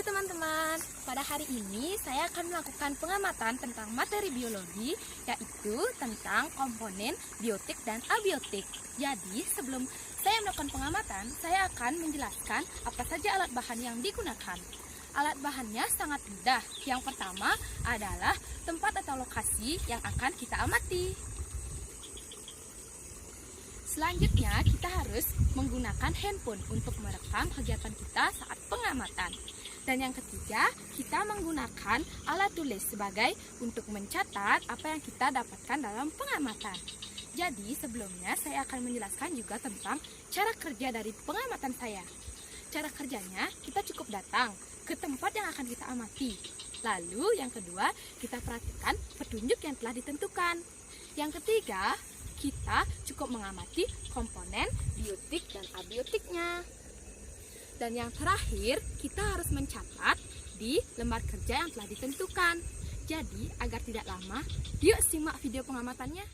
teman-teman, pada hari ini saya akan melakukan pengamatan tentang materi biologi, yaitu tentang komponen biotik dan abiotik. Jadi sebelum saya melakukan pengamatan, saya akan menjelaskan apa saja alat bahan yang digunakan. Alat bahannya sangat mudah. Yang pertama adalah tempat atau lokasi yang akan kita amati. Selanjutnya, kita harus menggunakan handphone untuk merekam kegiatan kita saat pengamatan. Dan yang ketiga, kita menggunakan alat tulis sebagai untuk mencatat apa yang kita dapatkan dalam pengamatan. Jadi, sebelumnya saya akan menjelaskan juga tentang cara kerja dari pengamatan saya. Cara kerjanya, kita cukup datang ke tempat yang akan kita amati. Lalu, yang kedua, kita perhatikan petunjuk yang telah ditentukan. Yang ketiga, kita cukup mengamati komponen biotik dan abiotiknya. Dan yang terakhir, kita harus mencatat di lembar kerja yang telah ditentukan. Jadi, agar tidak lama, yuk simak video pengamatannya.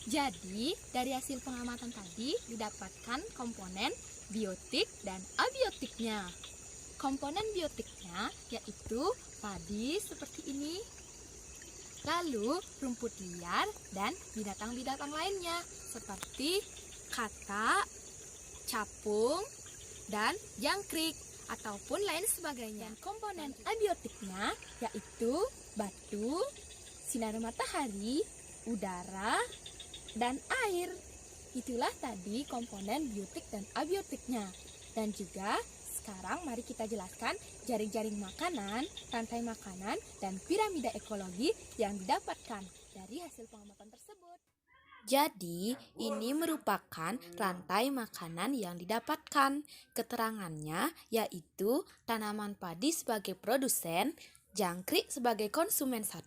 Jadi, dari hasil pengamatan tadi didapatkan komponen biotik dan abiotiknya. Komponen biotiknya yaitu padi seperti ini, lalu rumput liar dan binatang-binatang lainnya seperti katak, capung, dan jangkrik ataupun lain sebagainya. Dan komponen abiotiknya yaitu batu, sinar matahari, udara, dan air. Itulah tadi komponen biotik dan abiotiknya. Dan juga sekarang mari kita jelaskan jaring-jaring makanan, rantai makanan, dan piramida ekologi yang didapatkan dari hasil pengamatan tersebut. Jadi, ini merupakan rantai makanan yang didapatkan. Keterangannya yaitu tanaman padi sebagai produsen, jangkrik sebagai konsumen 1,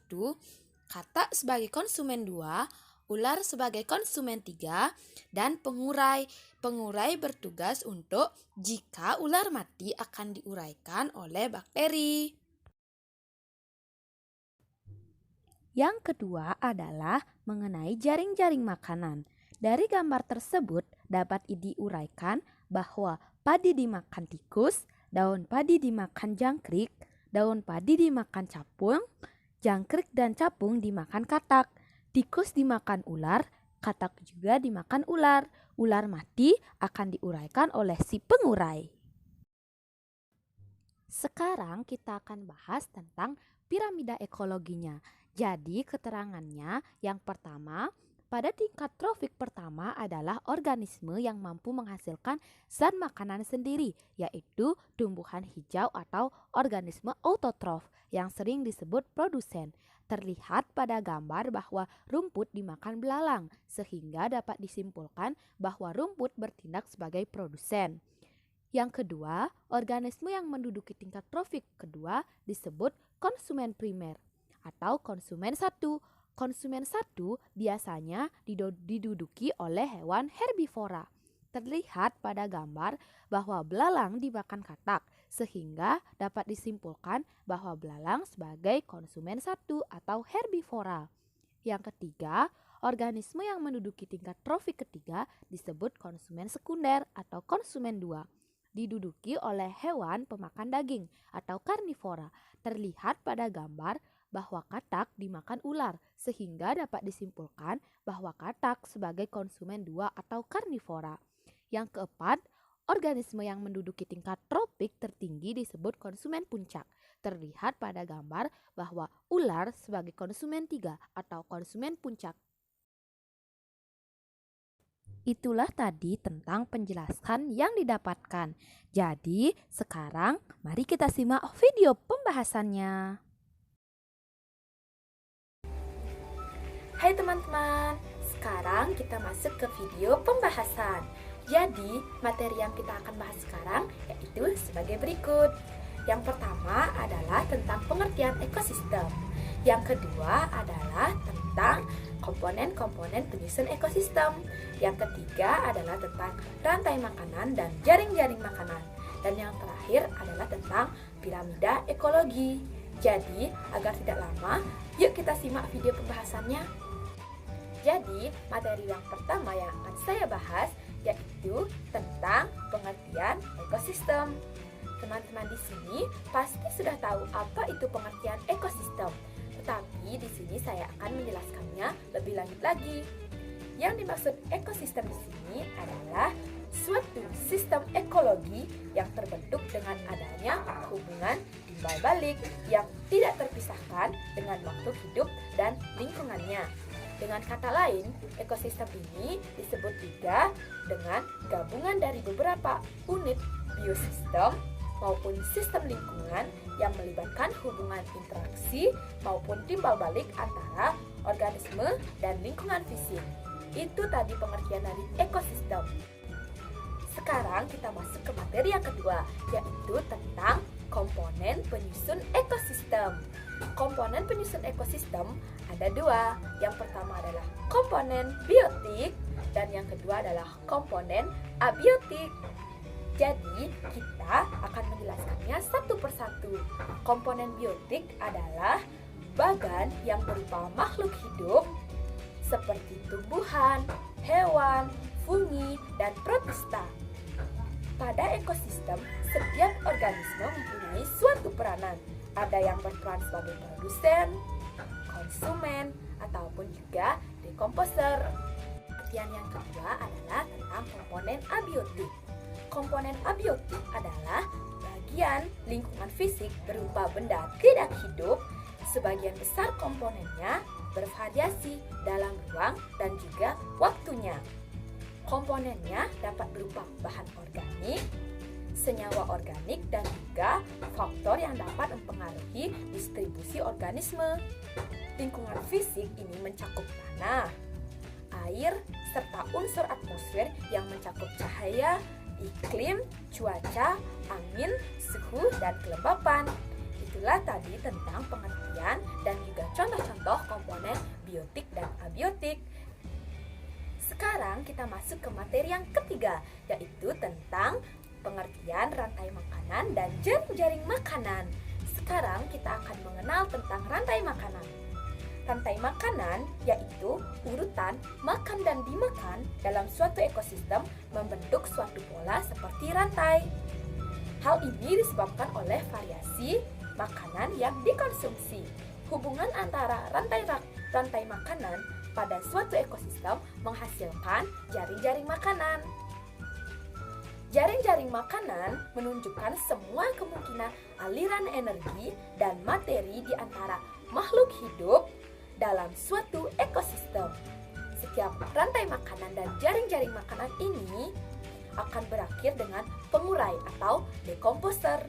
katak sebagai konsumen 2, ular sebagai konsumen 3, dan pengurai. Pengurai bertugas untuk jika ular mati akan diuraikan oleh bakteri. Yang kedua adalah mengenai jaring-jaring makanan. Dari gambar tersebut dapat diuraikan bahwa padi dimakan tikus, daun padi dimakan jangkrik, daun padi dimakan capung, jangkrik dan capung dimakan katak. Tikus dimakan ular, katak juga dimakan ular. Ular mati akan diuraikan oleh si pengurai. Sekarang kita akan bahas tentang piramida ekologinya. Jadi keterangannya yang pertama, pada tingkat trofik pertama adalah organisme yang mampu menghasilkan zat makanan sendiri, yaitu tumbuhan hijau atau organisme autotrof yang sering disebut produsen. Terlihat pada gambar bahwa rumput dimakan belalang, sehingga dapat disimpulkan bahwa rumput bertindak sebagai produsen. Yang kedua, organisme yang menduduki tingkat trofik kedua disebut konsumen primer atau konsumen 1. Konsumen 1 biasanya diduduki oleh hewan herbivora. Terlihat pada gambar bahwa belalang dimakan katak, sehingga dapat disimpulkan bahwa belalang sebagai konsumen 1 atau herbivora. Yang ketiga, organisme yang menduduki tingkat trofik ketiga disebut konsumen sekunder atau konsumen 2. Diduduki oleh hewan pemakan daging atau karnivora. Terlihat pada gambar bahwa katak dimakan ular, sehingga dapat disimpulkan bahwa katak sebagai konsumen 2 atau karnivora. Yang keempat, organisme yang menduduki tingkat tropik tertinggi tinggi disebut konsumen puncak. Terlihat pada gambar bahwa ular sebagai konsumen 3 atau konsumen puncak. Itulah tadi tentang penjelasan yang didapatkan. Jadi, sekarang mari kita simak video pembahasannya. Hai teman-teman, sekarang kita masuk ke video pembahasan. Jadi, materi yang kita akan bahas sekarang yaitu sebagai berikut. Yang pertama adalah tentang pengertian ekosistem. Yang kedua adalah tentang komponen-komponen penyusun ekosistem. Yang ketiga adalah tentang rantai makanan dan jaring-jaring makanan. Dan yang terakhir adalah tentang piramida ekologi. Jadi, agar tidak lama, yuk kita simak video pembahasannya. Jadi, materi yang pertama yang akan saya bahas yaitu tentang pengertian ekosistem. Teman-teman di sini pasti sudah tahu apa itu pengertian ekosistem. Tetapi di sini saya akan menjelaskannya lebih lanjut lagi. Yang dimaksud ekosistem di sini adalah suatu sistem ekologi yang terbentuk dengan adanya hubungan timbal balik yang tidak terpisahkan dengan makhluk hidup dan lingkungannya. Dengan kata lain, ekosistem ini disebut juga dengan gabungan dari beberapa unit biosistem maupun sistem lingkungan yang melibatkan hubungan interaksi maupun timbal balik antara organisme dan lingkungan fisik. Itu tadi pengertian dari ekosistem. Sekarang kita masuk ke materi yang kedua, yaitu tentang komponen penyusun ekosistem. Komponen penyusun ekosistem ada dua. Yang pertama adalah komponen biotik dan yang kedua adalah komponen abiotik. Jadi, kita akan menjelaskannya satu persatu. Komponen biotik adalah bagan yang berupa makhluk hidup seperti tumbuhan, hewan, fungi, dan protista. Pada ekosistem, setiap organisme mempunyai suatu peranan. Ada yang berperan sebagai produsen, konsumen, ataupun juga dekomposer. Pengertian yang kedua adalah tentang komponen abiotik. Komponen abiotik adalah bagian lingkungan fisik berupa benda tidak hidup. Sebagian besar komponennya bervariasi dalam ruang dan juga waktunya. Komponennya dapat berupa bahan organik, senyawa organik, dan juga faktor yang dapat mempengaruhi distribusi organisme. Lingkungan fisik ini mencakup tanah, air, serta unsur atmosfer yang mencakup cahaya, iklim, cuaca, angin, suhu, dan kelembapan. Itulah tadi tentang pengertian dan juga contoh-contoh komponen biotik dan abiotik. Sekarang kita masuk ke materi yang ketiga, yaitu tentang pengertian rantai makanan dan jaring-jaring makanan. Sekarang kita akan mengenal tentang rantai makanan. Rantai makanan yaitu urutan makan dan dimakan dalam suatu ekosistem membentuk suatu pola seperti rantai. Hal ini disebabkan oleh variasi makanan yang dikonsumsi. Hubungan antara rantai makanan pada suatu ekosistem menghasilkan jaring-jaring makanan. Jaring-jaring makanan menunjukkan semua kemungkinan aliran energi dan materi di antara makhluk hidup dalam suatu ekosistem. Setiap rantai makanan dan jaring-jaring makanan ini akan berakhir dengan pengurai atau dekomposer.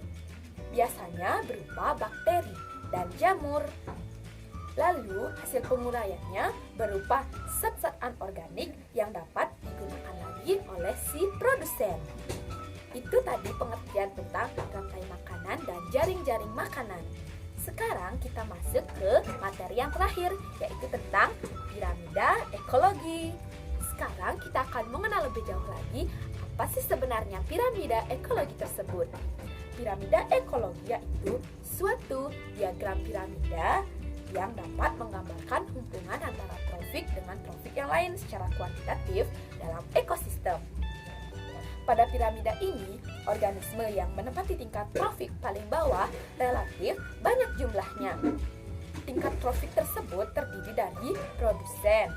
Biasanya berupa bakteri dan jamur. Lalu hasil penguraiannya berupa zat-zat anorganik yang dapat digunakan lagi oleh si produsen. Itu tadi pengertian tentang rantai makanan dan jaring-jaring makanan. Sekarang kita masuk ke materi yang terakhir, yaitu tentang piramida ekologi. Sekarang kita akan mengenal lebih jauh lagi apa sih sebenarnya piramida ekologi tersebut. Piramida ekologi yaitu suatu diagram piramida yang dapat menggambarkan hubungan antara trofik dengan trofik yang lain secara kuantitatif dalam ekosistem. Pada piramida ini, organisme yang menempati tingkat trofik paling bawah relatif banyak jumlahnya. Tingkat trofik tersebut terdiri dari produsen,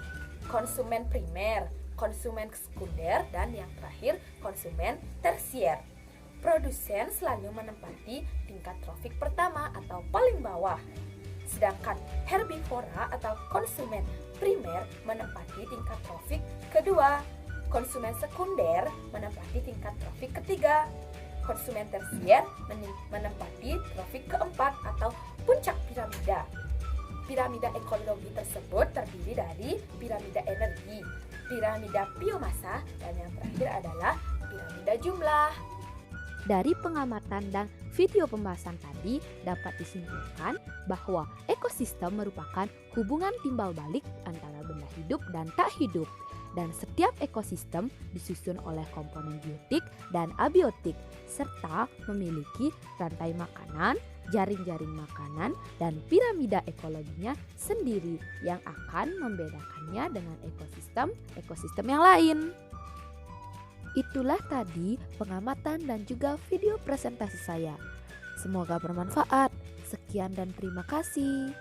konsumen primer, konsumen sekunder, dan yang terakhir konsumen tersier. Produsen selalu menempati tingkat trofik pertama atau paling bawah, sedangkan herbivora atau konsumen primer menempati tingkat trofik kedua. Konsumen sekunder menempati tingkat trofik ketiga. Konsumen tersier menempati trofik keempat atau puncak piramida. Piramida ekologi tersebut terdiri dari piramida energi, piramida biomasa, dan yang terakhir adalah piramida jumlah. Dari pengamatan dan video pembahasan tadi dapat disimpulkan bahwa ekosistem merupakan hubungan timbal balik antara benda hidup dan tak hidup. Dan setiap ekosistem disusun oleh komponen biotik dan abiotik serta memiliki rantai makanan, jaring-jaring makanan, dan piramida ekologinya sendiri yang akan membedakannya dengan ekosistem yang lain. Itulah tadi pengamatan dan juga video presentasi saya. Semoga bermanfaat. Sekian dan terima kasih.